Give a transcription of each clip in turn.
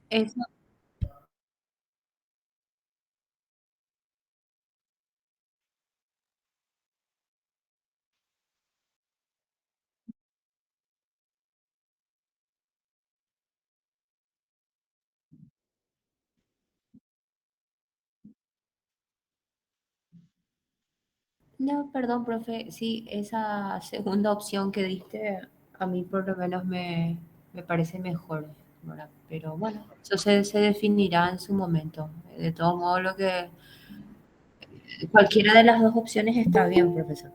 Eso, no, perdón, profe, sí, esa segunda opción que diste, a mí por lo menos me parece mejor, ¿verdad? Pero bueno, eso se definirá en su momento. De todos modos, cualquiera de las dos opciones está bien, profesor.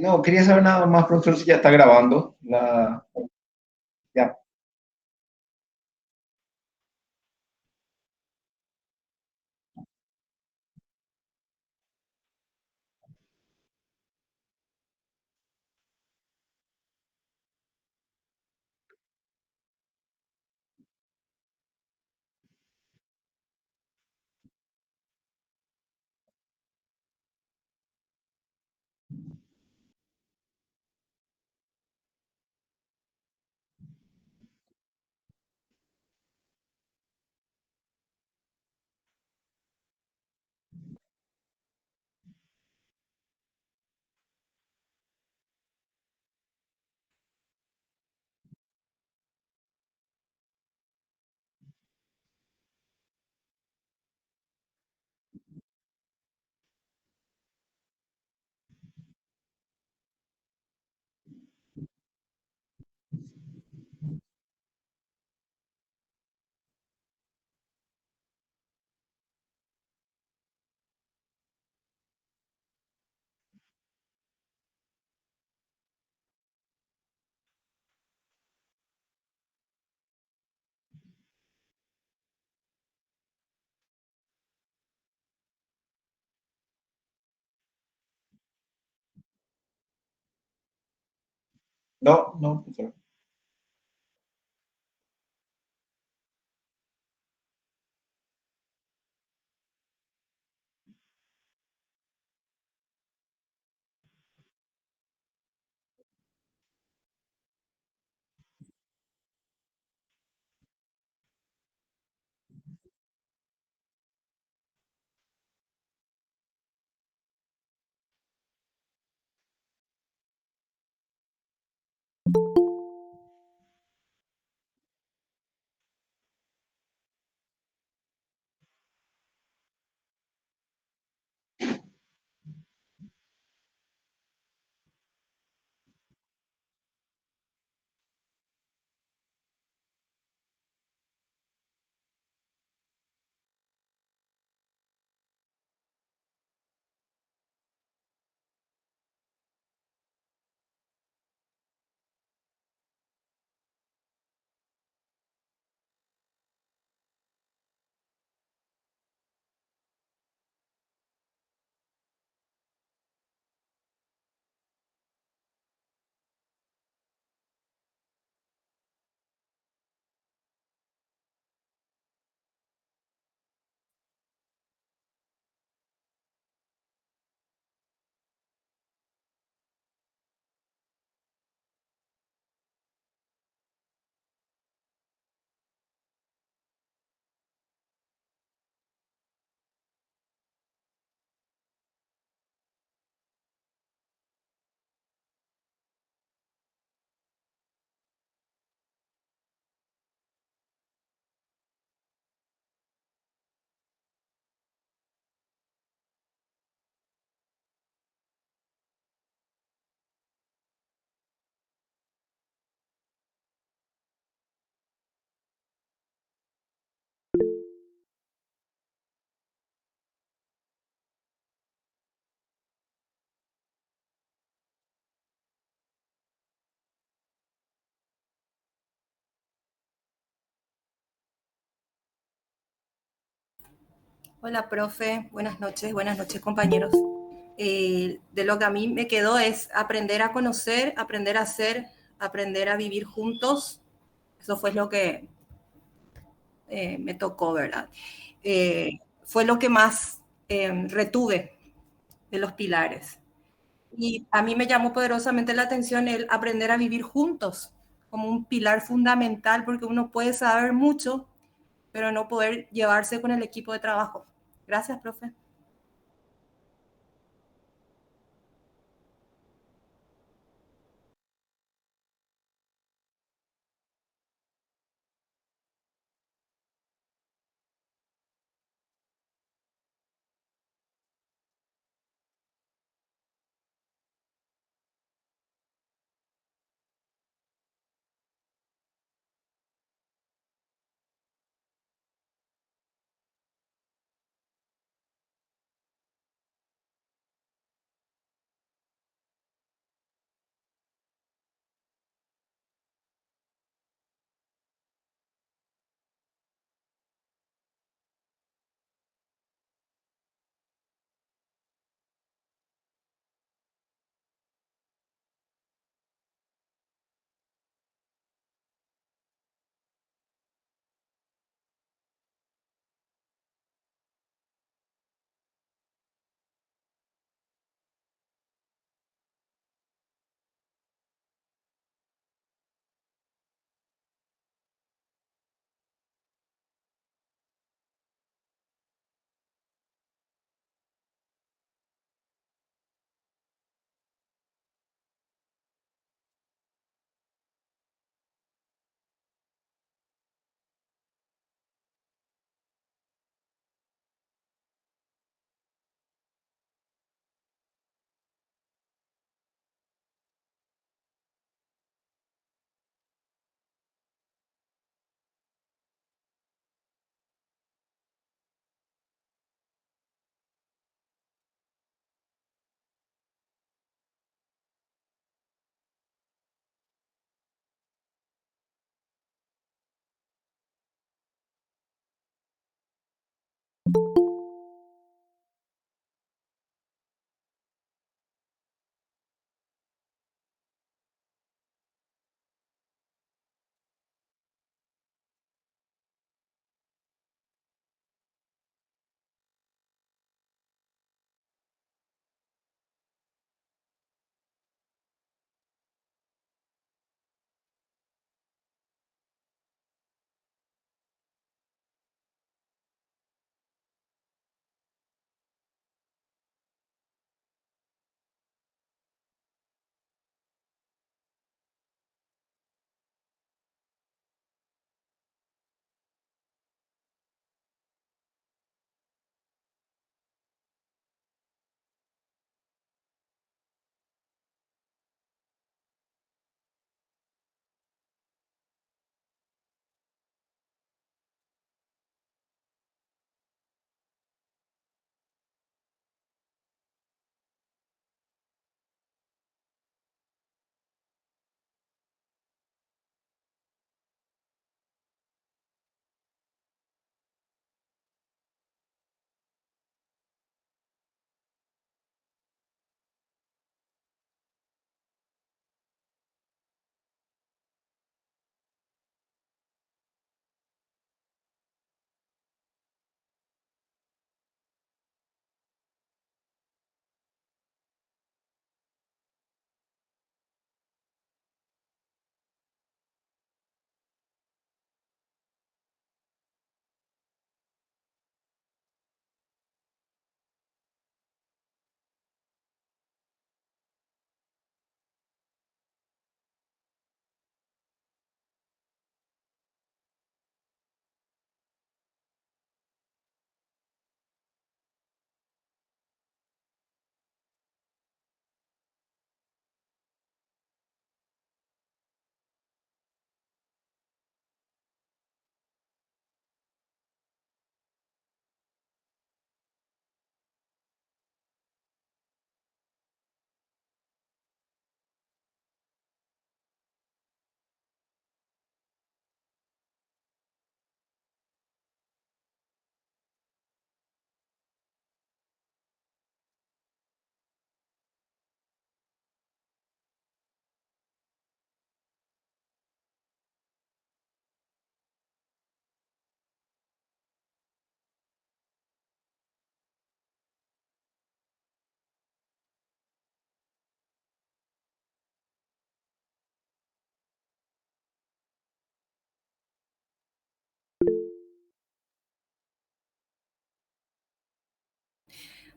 No, quería saber nada más, profesor, si ya está grabando. Ya. No, no, profesor. Hola, profe. Buenas noches, compañeros. De lo que a mí me quedó es aprender a conocer, aprender a hacer, aprender a vivir juntos. Eso fue lo que me tocó, ¿verdad? Fue lo que más retuve de los pilares. Y a mí me llamó poderosamente la atención el aprender a vivir juntos como un pilar fundamental porque uno puede saber mucho, pero no poder llevarse con el equipo de trabajo. Gracias, profe.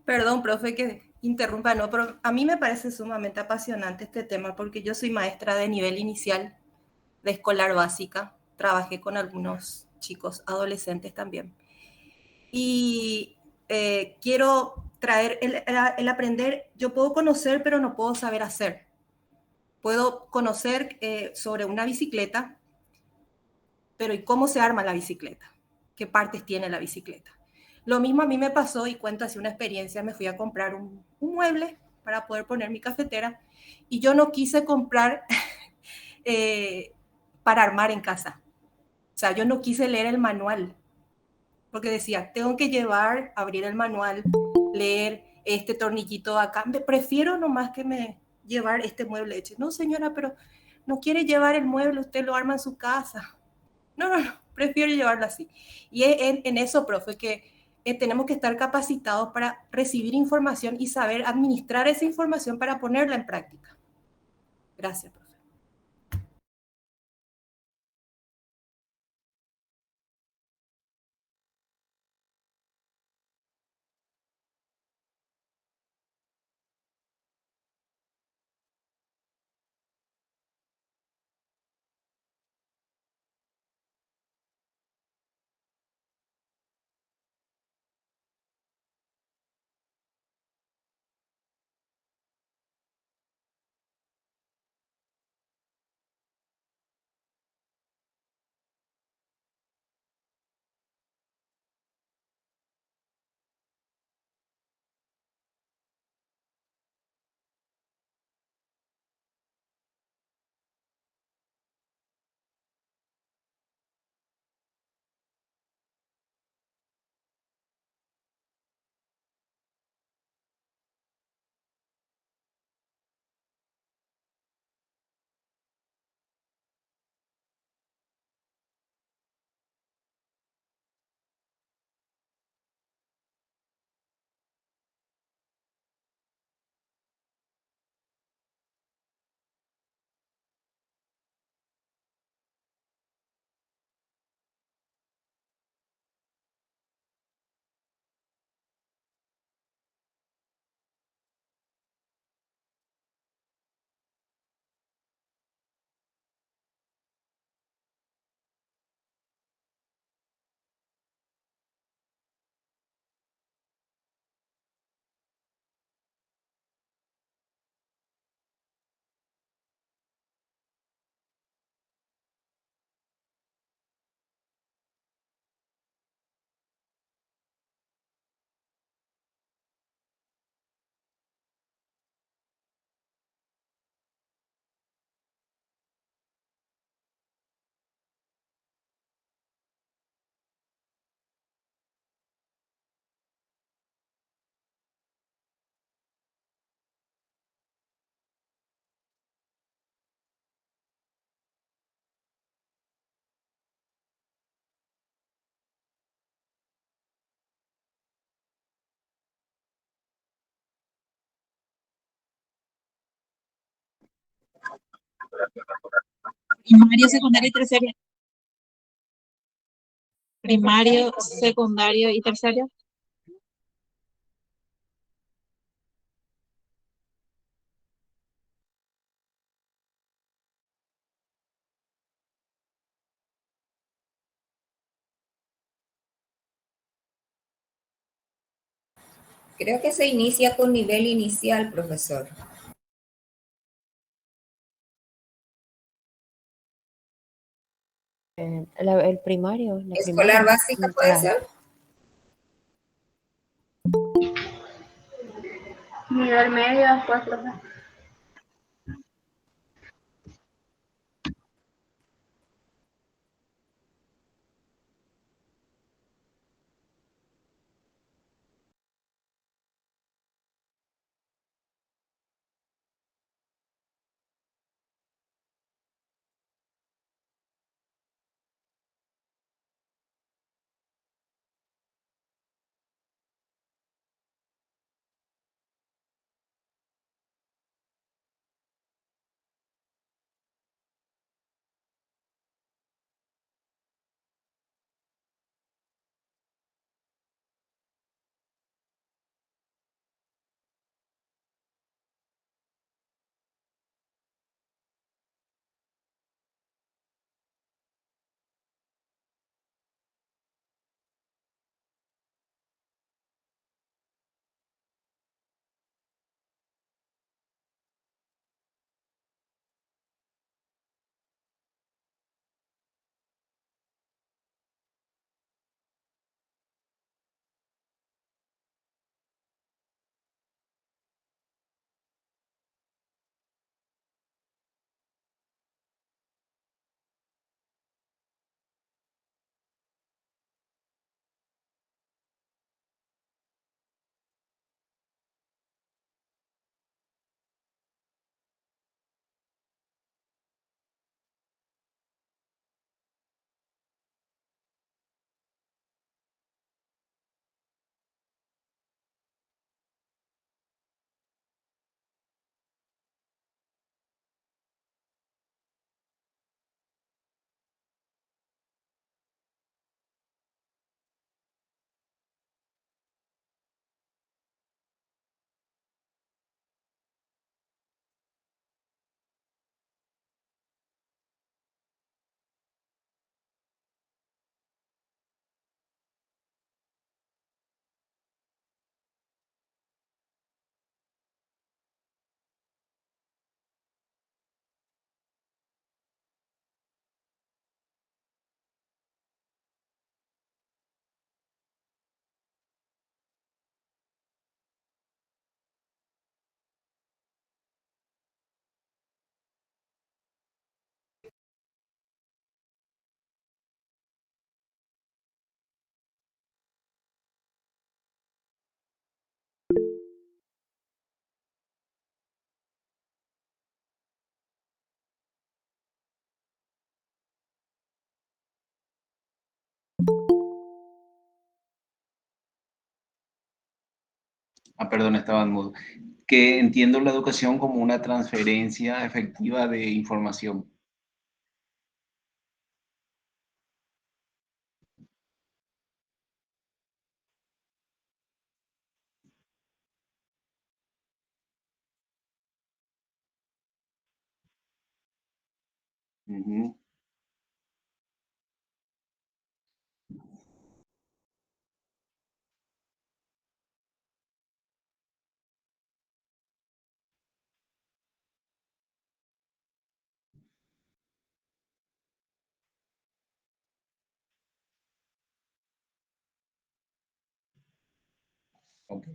Perdón, profe, que interrumpa, no, pero a mí me parece sumamente apasionante este tema porque yo soy maestra de nivel inicial de escolar básica, trabajé con algunos chicos adolescentes también. Y quiero traer el aprender, yo puedo conocer, pero no puedo saber hacer. Puedo conocer sobre una bicicleta, pero ¿y cómo se arma la bicicleta? ¿Qué partes tiene la bicicleta? Lo mismo a mí me pasó y cuento así una experiencia, me fui a comprar un mueble para poder poner mi cafetera y yo no quise comprar eh, para armar en casa. O sea, yo no quise leer el manual porque decía, tengo que llevar, abrir el manual, leer este tornillito acá. Me prefiero nomás que me llevar este mueble hecho. No, señora, pero no quiere llevar el mueble, usted lo arma en su casa. No, no, no, prefiero llevarlo así. Y en eso, profe, que tenemos que estar capacitados para recibir información y saber administrar esa información para ponerla en práctica. Gracias, profe. Primario, secundario y terciario. Primario, secundario y terciario. Creo que se inicia con nivel inicial, profesor. El primario, la Escolar primaria. básica puede Claro. ser. Nivel medio después, profe. Ah, perdón, estaba en mudo. Que entiendo la educación como una transferencia efectiva de información. Ujú. Ok.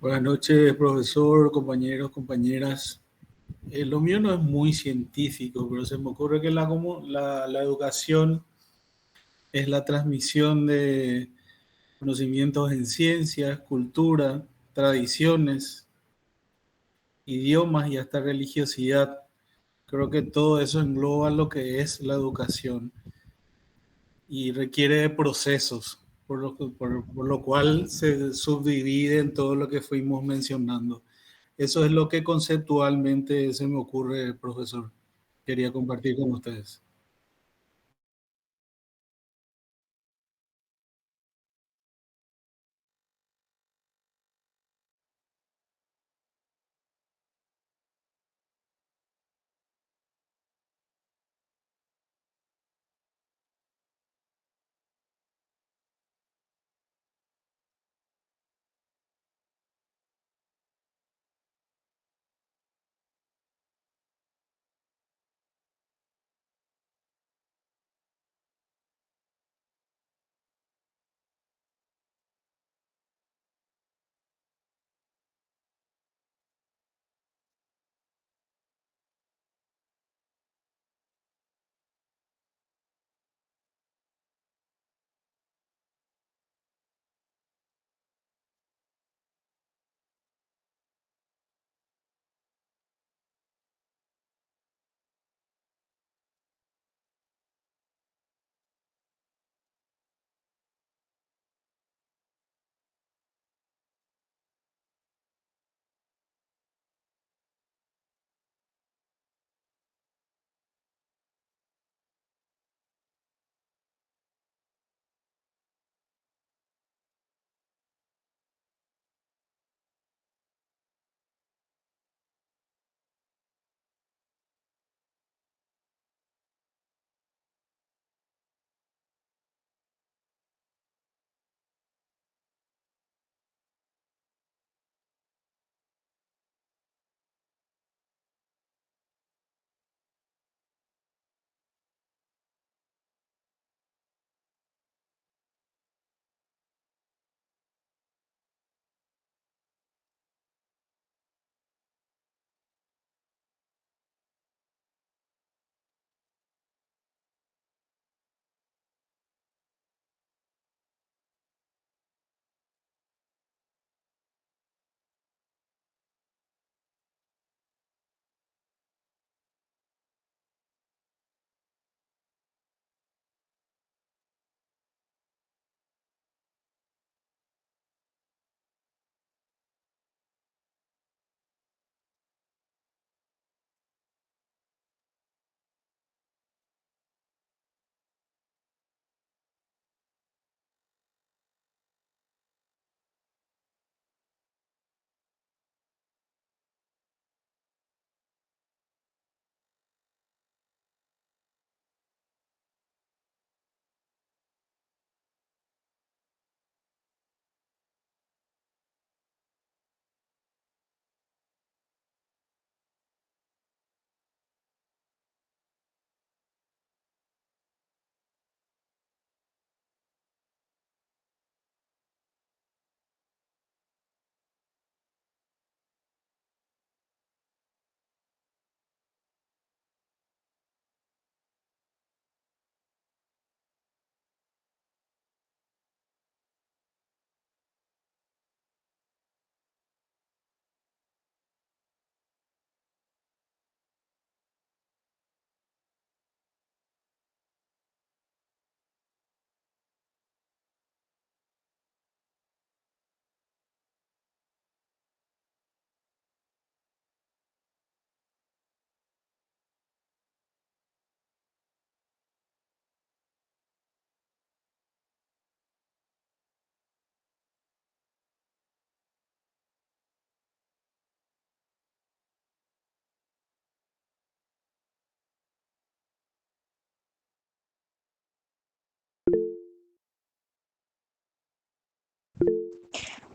Buenas noches, profesor, compañeros, compañeras. Lo mío no es muy científico, pero se me ocurre que la educación es la transmisión de conocimientos en ciencias, cultura, tradiciones, idiomas y hasta religiosidad. Creo que todo eso engloba lo que es la educación y requiere de procesos, por lo cual se subdivide en todo lo que fuimos mencionando. Eso es lo que conceptualmente se me ocurre, profesor. Quería compartir con ustedes.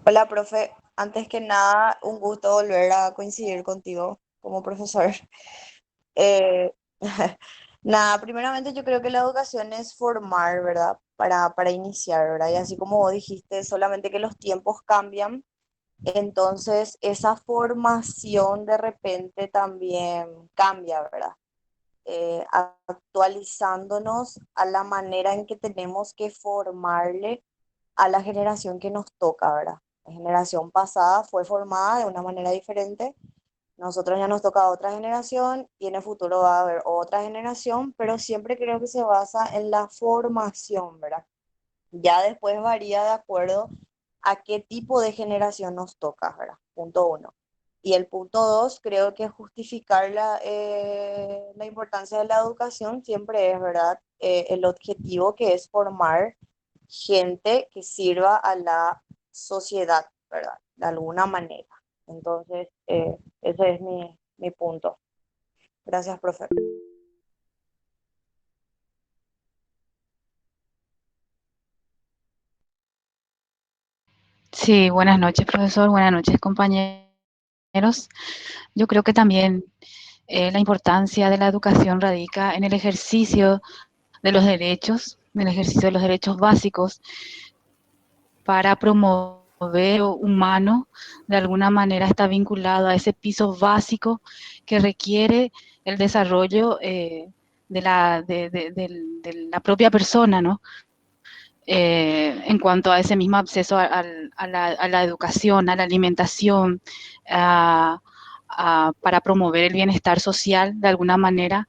Hola, profe. Antes que nada, un gusto volver a coincidir contigo como profesor. Eh, nada, primeramente yo creo que la educación es formar, ¿verdad? Para iniciar, ¿verdad? Y así como vos dijiste, solamente que los tiempos cambian, entonces esa formación de repente también cambia, ¿verdad? Actualizándonos a la manera en que tenemos que formarle a la generación que nos toca, ¿verdad? La generación pasada fue formada de una manera diferente, nosotros ya nos toca otra generación y en el futuro va a haber otra generación, pero siempre creo que se basa en la formación, ¿verdad? Ya después varía de acuerdo a qué tipo de generación nos toca, ¿verdad? Punto uno. Y el punto dos, creo que justificar la importancia de la educación siempre es, ¿verdad? El objetivo que es formar gente que sirva a la sociedad, ¿verdad? De alguna manera. Entonces, ese es mi punto. Gracias, profe. Sí, buenas noches, profesor. Buenas noches, compañeros. Yo creo que también la importancia de la educación radica en el ejercicio de los derechos, en el ejercicio de los derechos básicos para promover lo humano, de alguna manera está vinculado a ese piso básico que requiere el desarrollo de la propia persona, ¿no? En cuanto a ese mismo acceso a la educación, a la alimentación, para promover el bienestar social de alguna manera.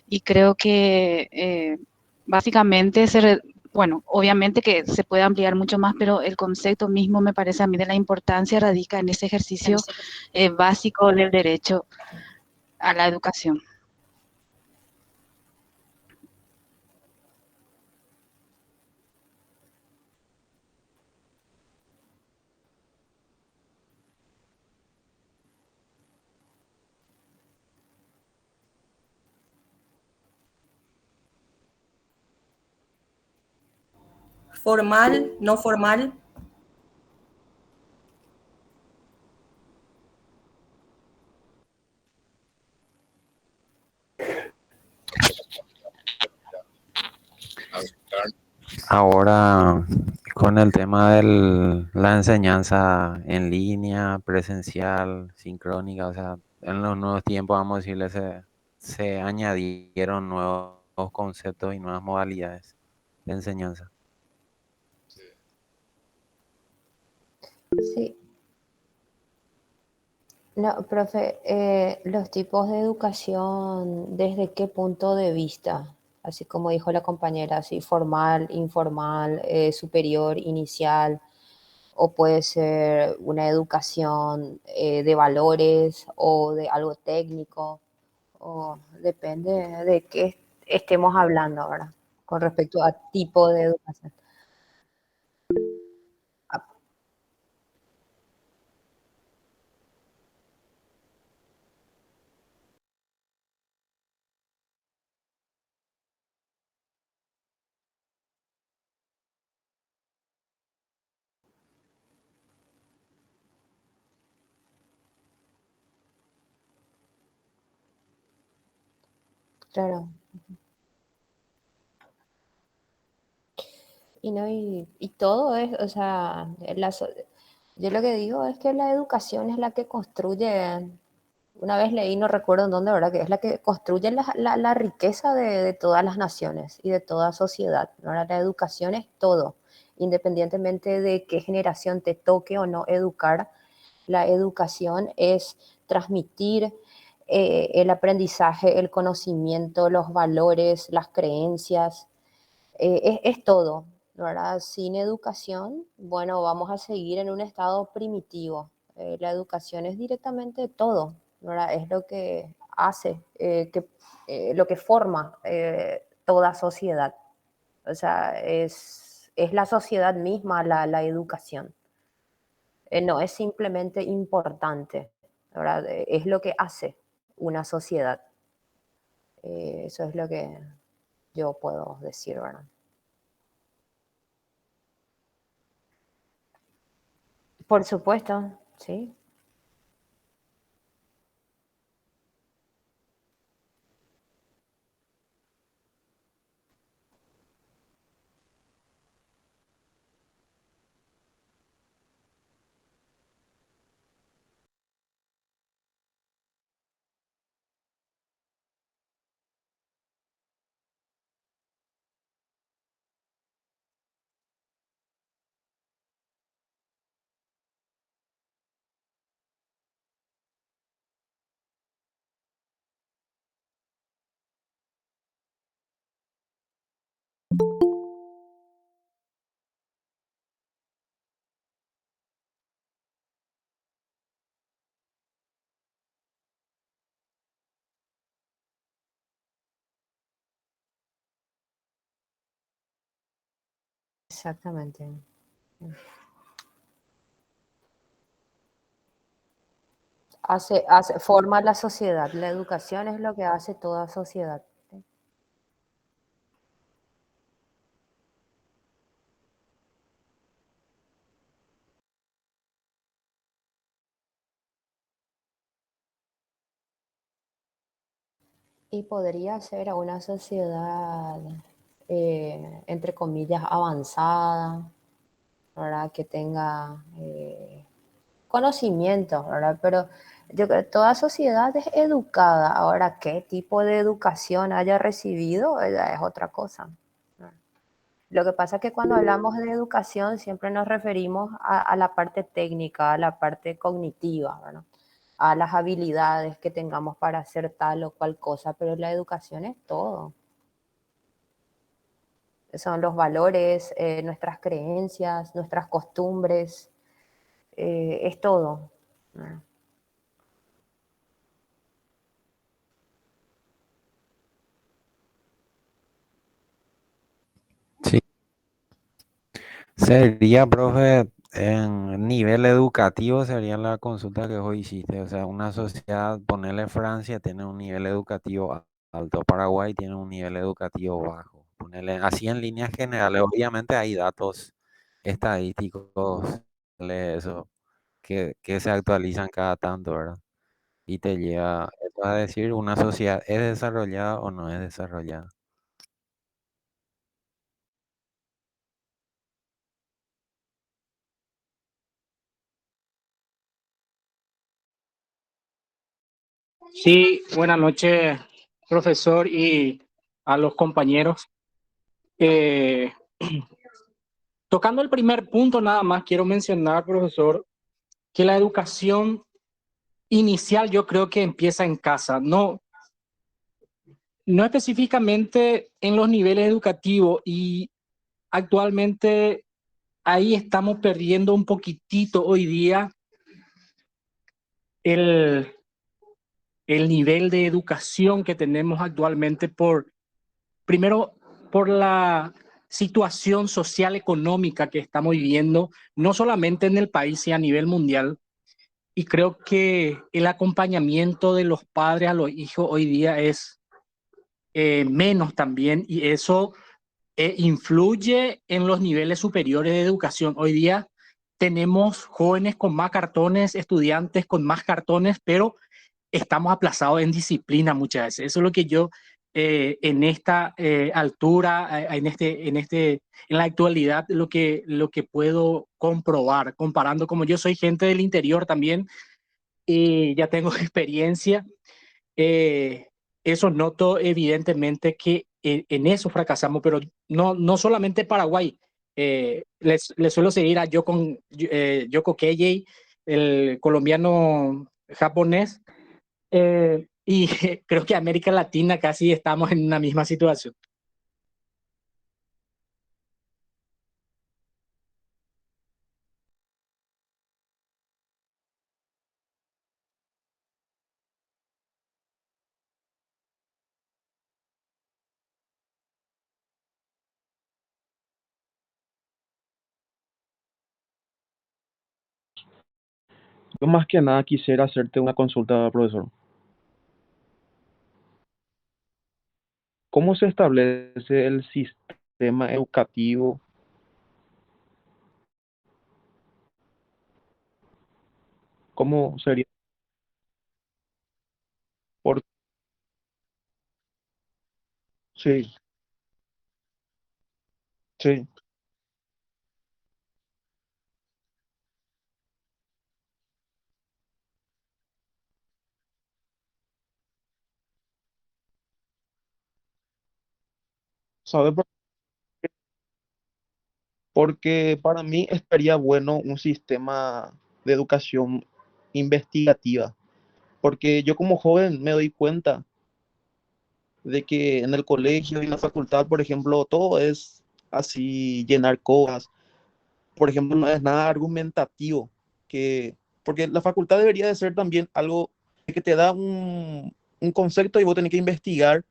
Y creo que básicamente, bueno, obviamente que se puede ampliar mucho más, pero el concepto mismo me parece a mí de la importancia radica en ese ejercicio básico del derecho a la educación. Formal, no formal. Ahora, con el tema de la enseñanza en línea, presencial, sincrónica, o sea, en los nuevos tiempos, vamos a decirle, se añadieron nuevos conceptos y nuevas modalidades de enseñanza. Sí, no, profe, los tipos de educación, ¿desde qué punto de vista? Así como dijo la compañera, así formal, informal, superior, inicial, o puede ser una educación de valores o de algo técnico, o depende de qué estemos hablando ahora con respecto a tipo de educación. Ah, claro. Y no, y todo es, o sea, yo lo que digo es que la educación es la que construye, una vez leí, no recuerdo en dónde, ¿verdad? Que es la que construye la riqueza de todas las naciones y de toda sociedad, ¿verdad? La educación es todo, independientemente de qué generación te toque o no educar, la educación es transmitir el aprendizaje, el conocimiento, los valores, las creencias, es todo, ¿verdad? Sin educación, bueno, vamos a seguir en un estado primitivo. La educación es directamente todo, ¿verdad? Es lo que hace, lo que forma toda sociedad. O sea, es la sociedad misma la educación. No es simplemente importante, ¿verdad? Es lo que hace una sociedad. Eso es lo que yo puedo decir, ¿verdad? Por supuesto, sí. Exactamente. Forma la sociedad. La educación es lo que hace toda sociedad. Y podría ser una sociedad, entre comillas, avanzada, ¿verdad? Que tenga conocimientos, ¿verdad? Pero yo creo que toda sociedad es educada. Ahora, ¿qué tipo de educación haya recibido? Ya es otra cosa. Lo que pasa es que cuando hablamos de educación siempre nos referimos a la parte técnica, a la parte cognitiva, ¿verdad? A las habilidades que tengamos para hacer tal o cual cosa, pero la educación es todo. Son los valores, nuestras creencias, nuestras costumbres, es todo. ¿No? Sí. Sería, profe, en nivel educativo sería la consulta que hoy hiciste. O sea, una sociedad, ponerle Francia, tiene un nivel educativo alto, Paraguay tiene un nivel educativo bajo. Ponerle así en líneas generales, obviamente hay datos estadísticos de eso que se actualizan cada tanto, ¿verdad? Y te lleva eso a decir una sociedad es desarrollada o no es desarrollada. Sí, buenas noches, profesor, y a los compañeros. Eh, Tocando el primer punto, nada más quiero mencionar, profesor, que la educación inicial yo creo que empieza en casa, no específicamente en los niveles educativos, y actualmente ahí estamos perdiendo un poquitito hoy día el, el nivel de educación que tenemos actualmente primero, por la situación social económica que estamos viviendo, no solamente en el país, sino a nivel mundial. Y creo que el acompañamiento de los padres a los hijos hoy día es menos también, y eso influye en los niveles superiores de educación. Hoy día tenemos jóvenes con más cartones, estudiantes con más cartones, pero estamos aplazados en disciplina muchas veces. Eso es lo que yo en esta altura, en la actualidad, lo que puedo comprobar, comparando, como yo soy gente del interior también y ya tengo experiencia, eh, eso noto evidentemente que en eso fracasamos, pero no solamente Paraguay. Les suelo seguir a Yoko Kei, el colombiano japonés, y creo que América Latina casi estamos en una misma situación. Yo más que nada quisiera hacerte una consulta, profesor. ¿Cómo se establece el sistema educativo ¿Cómo sería? Por, sí, sí. ¿Sabe por qué? Porque para mí estaría bueno un sistema de educación investigativa. Porque yo como joven me doy cuenta de que en el colegio y en la facultad, por ejemplo, todo es así, llenar cosas. Por ejemplo, no es nada argumentativo, que, porque la facultad debería de ser también algo que te da un concepto y vos tenés que investigar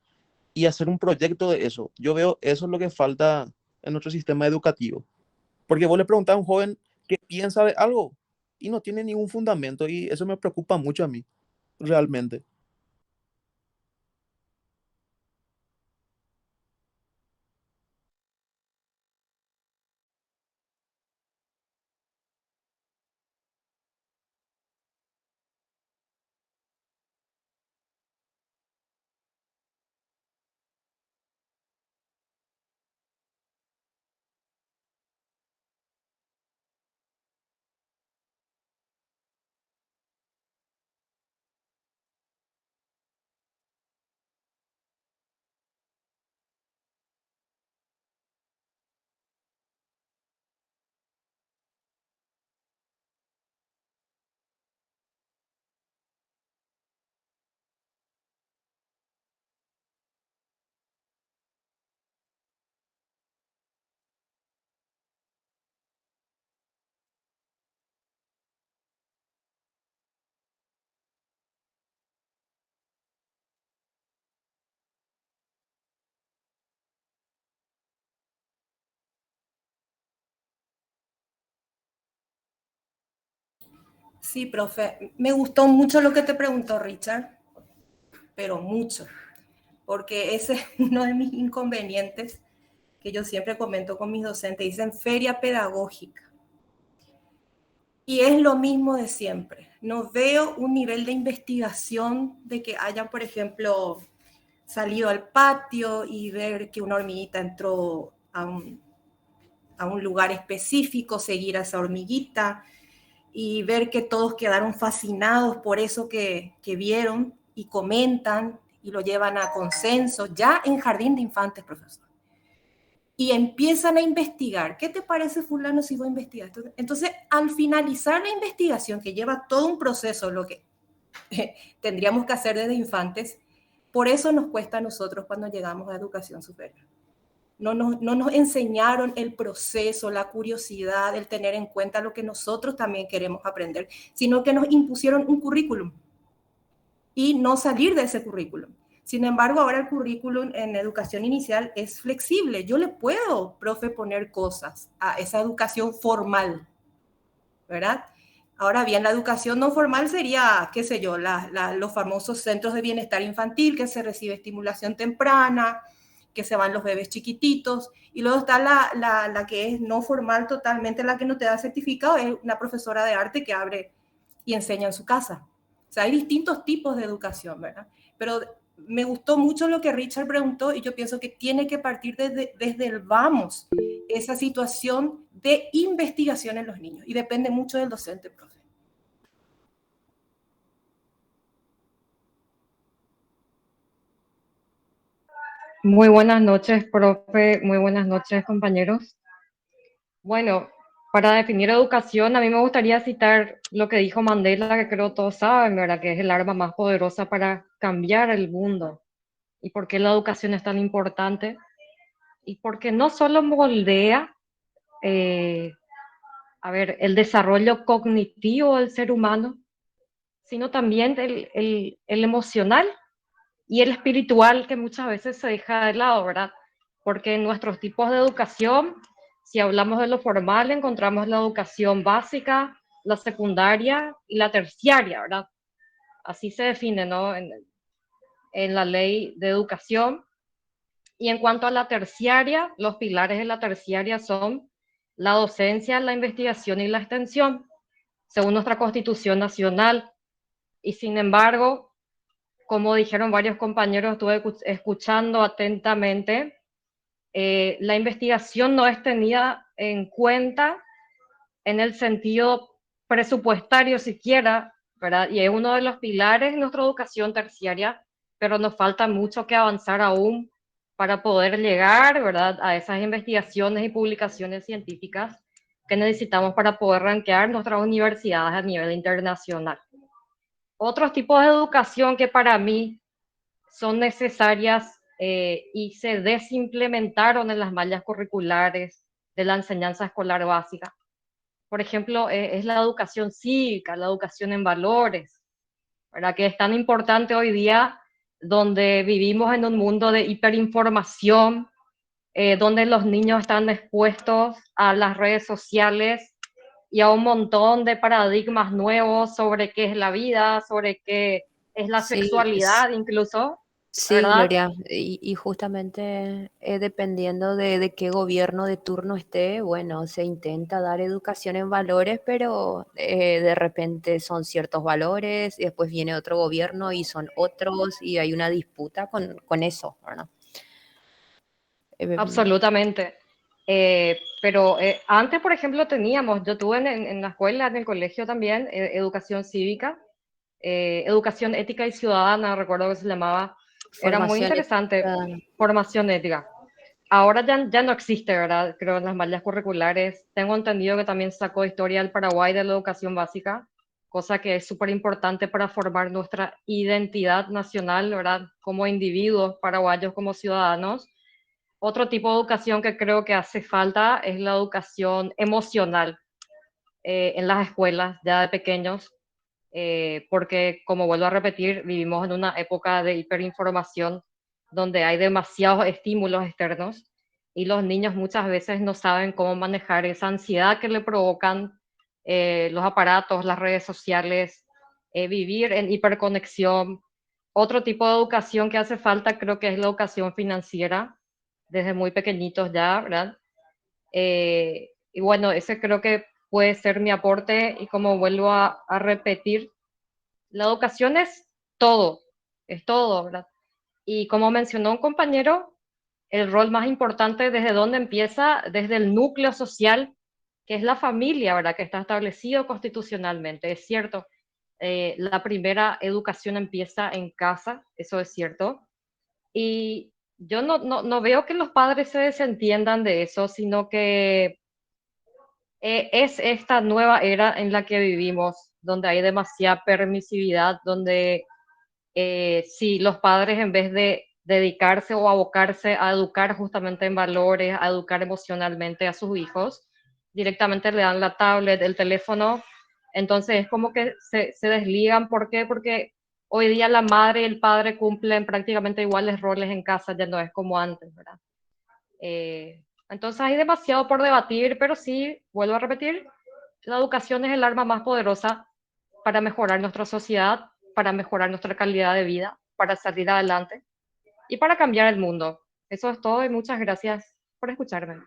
y hacer un proyecto de eso. Yo veo eso es lo que falta en nuestro sistema educativo. Porque vos le preguntás a un joven qué piensa de algo y no tiene ningún fundamento y eso me preocupa mucho a mí, realmente. Sí, profe, me gustó mucho lo que te preguntó Richard, pero mucho, porque ese es uno de mis inconvenientes que yo siempre comento con mis docentes, dicen feria pedagógica. Y es lo mismo de siempre. No veo un nivel de investigación de que hayan, por ejemplo, salido al patio y ver que una hormiguita entró a un lugar específico, seguir a esa hormiguita y ver que todos quedaron fascinados por eso que vieron y comentan y lo llevan a consenso, ya en jardín de infantes, profesor. Y empiezan a investigar. ¿Qué te parece, fulano, si voy a investigar? Entonces, al finalizar la investigación, que lleva todo un proceso, lo que tendríamos que hacer desde infantes, por eso nos cuesta a nosotros cuando llegamos a educación superior. No nos enseñaron el proceso, la curiosidad, el tener en cuenta lo que nosotros también queremos aprender, sino que nos impusieron un currículum y no salir de ese currículum. Sin embargo, ahora el currículum en educación inicial es flexible. Yo le puedo, profe, poner cosas a esa educación formal, ¿verdad? Ahora bien, la educación no formal sería, qué sé yo, los famosos centros de bienestar infantil, que se recibe estimulación temprana, que se van los bebés chiquititos, y luego está la que es no formal totalmente, la que no te da certificado, es una profesora de arte que abre y enseña en su casa. O sea, hay distintos tipos de educación, ¿verdad? Pero me gustó mucho lo que Richard preguntó y yo pienso que tiene que partir desde el vamos esa situación de investigación en los niños y depende mucho del docente, profe. Muy buenas noches, profe. Muy buenas noches, compañeros. Bueno, para definir educación, a mí me gustaría citar lo que dijo Mandela, que creo todos saben, ¿verdad? Que es el arma más poderosa para cambiar el mundo. ¿Y por qué la educación es tan importante? Y porque no solo moldea, eh, el desarrollo cognitivo del ser humano, sino también el emocional y el espiritual que muchas veces se deja de lado, ¿verdad? Porque en nuestros tipos de educación, si hablamos de lo formal, encontramos la educación básica, la secundaria y la terciaria, ¿verdad? Así se define, ¿no? En la ley de educación. Y en cuanto a la terciaria, los pilares de la terciaria son la docencia, la investigación y la extensión. según nuestra Constitución Nacional. Y sin embargo, como dijeron varios compañeros, estuve escuchando atentamente, la investigación no es tenida en cuenta en el sentido presupuestario siquiera, ¿verdad? Y es uno de los pilares de nuestra educación terciaria, pero nos falta mucho que avanzar aún para poder llegar, ¿verdad?, a esas investigaciones y publicaciones científicas que necesitamos para poder rankear nuestras universidades a nivel internacional. Otros tipos de educación que para mí son necesarias y se desimplementaron en las mallas curriculares de la enseñanza escolar básica. Por ejemplo, es la educación cívica, la educación en valores, ¿verdad? Que es tan importante hoy día, donde vivimos en un mundo de hiperinformación, donde los niños están expuestos a las redes sociales y a un montón de paradigmas nuevos sobre qué es la vida, sobre qué es la Sí, sexualidad incluso, sí, ¿verdad? Gloria, y justamente dependiendo de qué gobierno de turno esté, bueno, se intenta dar educación en valores, pero de repente son ciertos valores, y después viene otro gobierno y son otros, y hay una disputa con eso, ¿verdad? Eh, Absolutamente. Pero antes, por ejemplo, teníamos, yo tuve en la escuela, en el colegio también, educación cívica, educación ética y ciudadana, recuerdo que se llamaba, era muy Formación interesante, ciudadana. formación ética. Ahora ya no existe, ¿verdad? Creo en las mallas curriculares. Tengo entendido que también sacó historia del Paraguay de la educación básica, cosa que es súper importante para formar nuestra identidad nacional, ¿verdad? Como individuos paraguayos, como ciudadanos. Otro tipo de educación que creo que hace falta es la educación emocional en las escuelas ya de pequeños, porque como vuelvo a repetir, vivimos en una época de hiperinformación donde hay demasiados estímulos externos y los niños muchas veces no saben cómo manejar esa ansiedad que le provocan los aparatos, las redes sociales, vivir en hiperconexión. Otro tipo de educación que hace falta creo que es la educación financiera, desde muy pequeñitos ya, ¿verdad? Y bueno, ese creo que puede ser mi aporte y como vuelvo a repetir, la educación es todo, ¿verdad? Y como mencionó un compañero, el rol más importante desde dónde empieza, desde el núcleo social, que es la familia, ¿verdad? Que está establecido constitucionalmente, es cierto. La primera educación empieza en casa, eso es cierto. Y yo no veo que los padres se desentiendan de eso, sino que es esta nueva era en la que vivimos, donde hay demasiada permisividad, donde si los padres en vez de dedicarse o abocarse a educar justamente en valores, a educar emocionalmente a sus hijos, directamente le dan la tablet, el teléfono, entonces es como que se desligan. ¿Por qué? Porque hoy día la madre y el padre cumplen prácticamente iguales roles en casa, ya no es como antes, ¿verdad? Entonces hay demasiado por debatir, pero sí, vuelvo a repetir, la educación es el arma más poderosa para mejorar nuestra sociedad, para mejorar nuestra calidad de vida, para salir adelante y para cambiar el mundo. Eso es todo y muchas gracias por escucharme.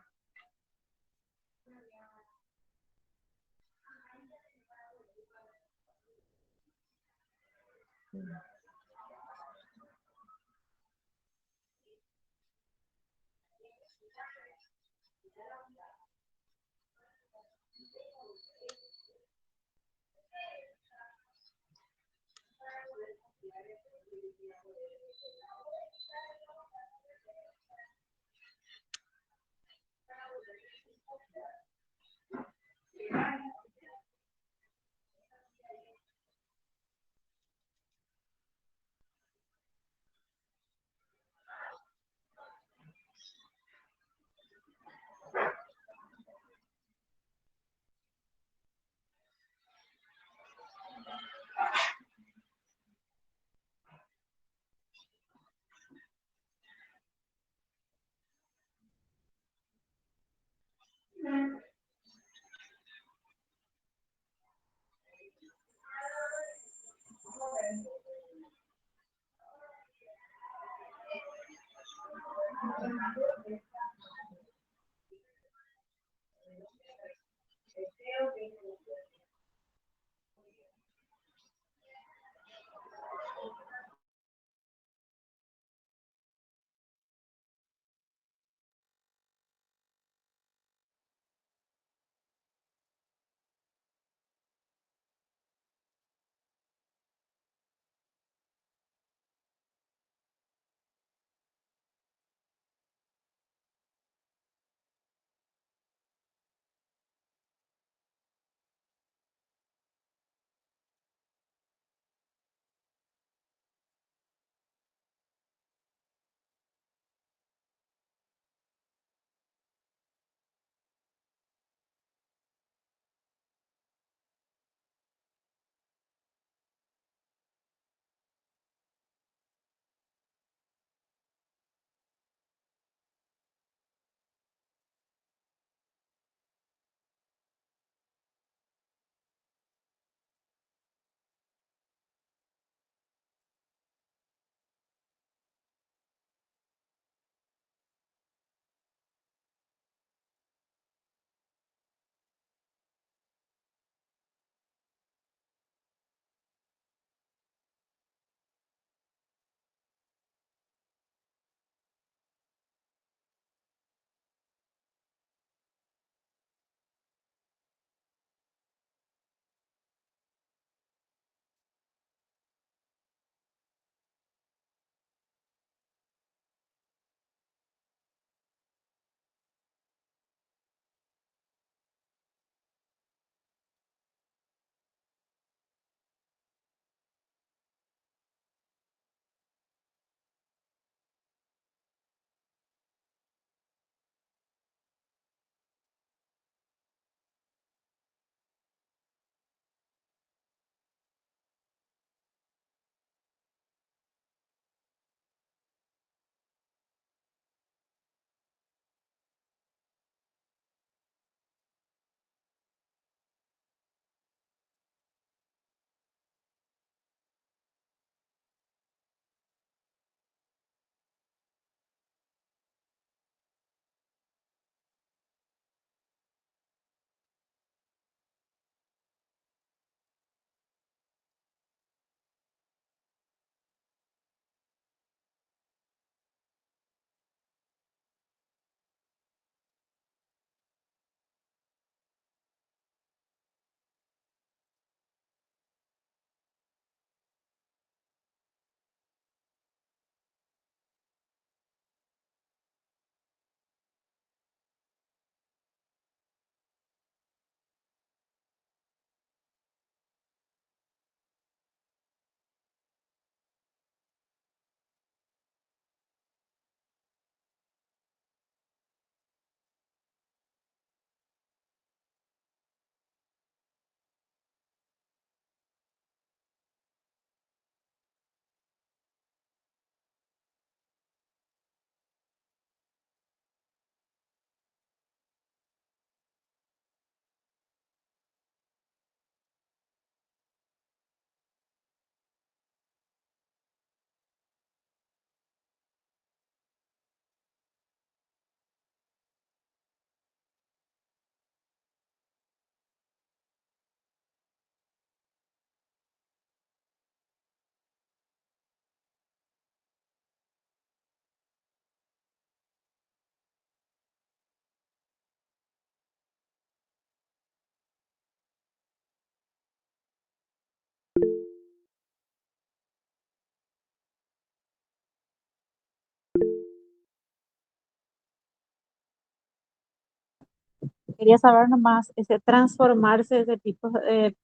Quería saber nomás, ese transformarse de tipos,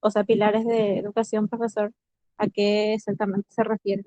o sea, pilares de educación, profesor, ¿a qué exactamente se refiere?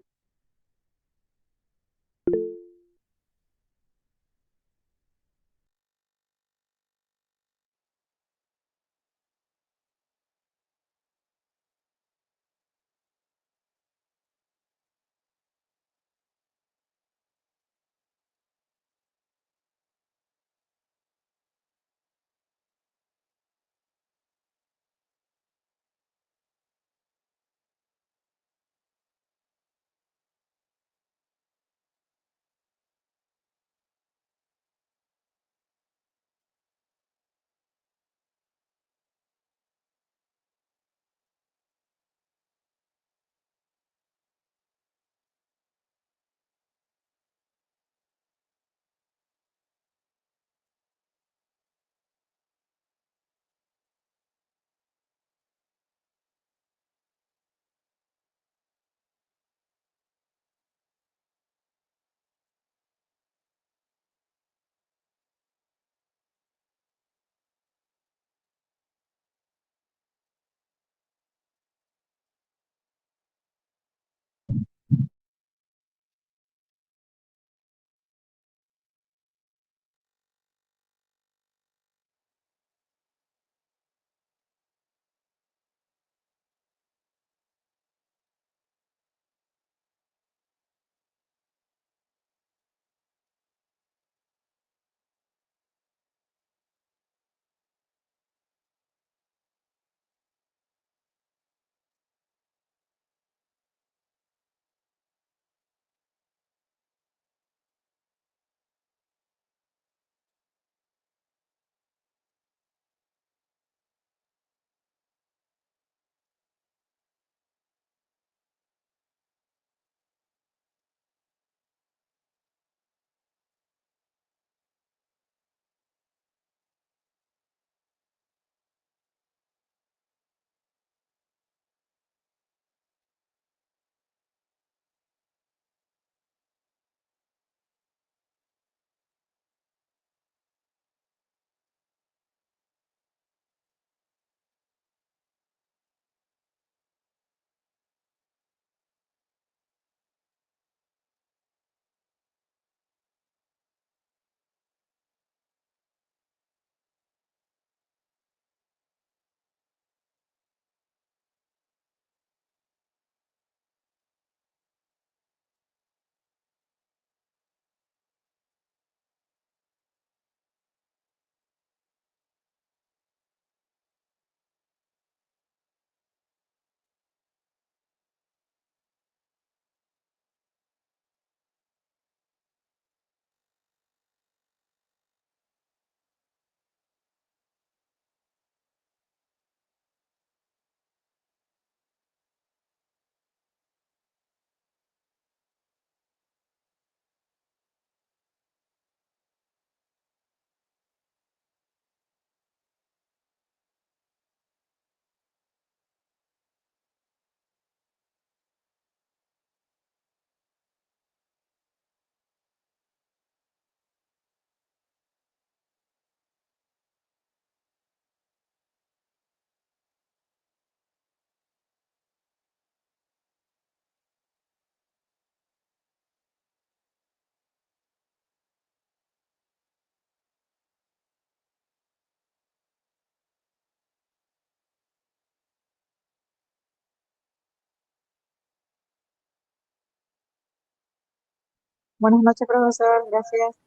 Buenas noches, profesor. Gracias.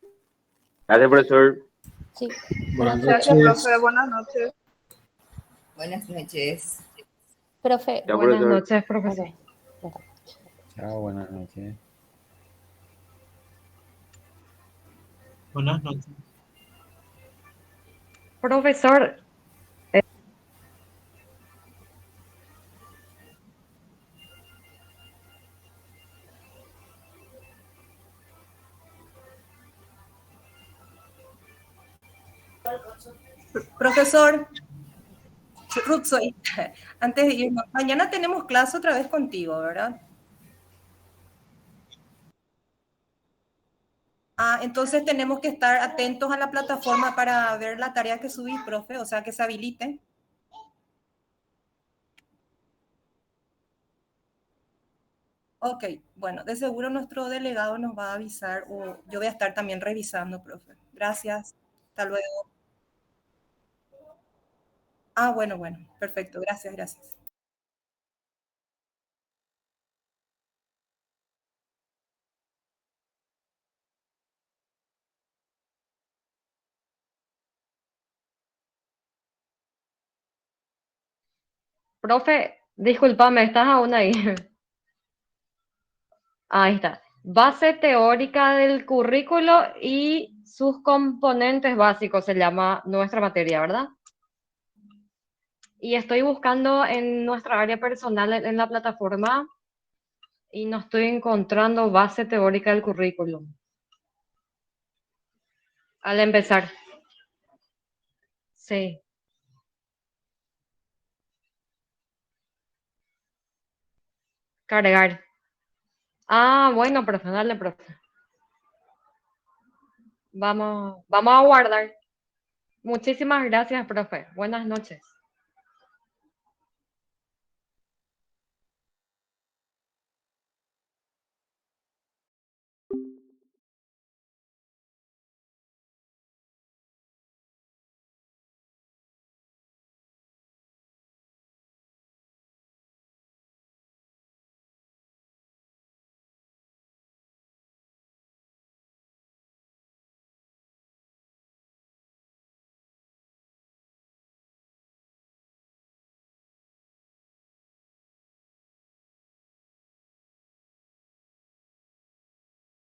Gracias, profesor. Sí. Buenas Gracias, noches. profe. Buenas noches. Buenas noches. Profe, Chao, Buenas profesor. noches, profesor. ok. Chao, buenas noches. Buenas noches. Profesor, Profesor, Ruth, soy. Antes de irnos, mañana tenemos clase otra vez contigo, ¿verdad? Entonces tenemos que estar atentos a la plataforma para ver la tarea que subí, profe, o sea, que se habilite. Ok, bueno, de seguro nuestro delegado nos va a avisar o yo voy a estar también revisando, profe. Gracias. Hasta luego. Bueno, perfecto. Gracias, gracias. Profe, discúlpame, ¿estás aún ahí? Ahí está. Base teórica del currículo y sus componentes básicos se llama nuestra materia, ¿verdad? Y estoy buscando en nuestra área personal en la plataforma y no estoy encontrando base teórica del currículum. Al empezar. Sí. Cargar. Bueno, profe, dale, profe. Vamos a guardar. Muchísimas gracias, profe. Buenas noches.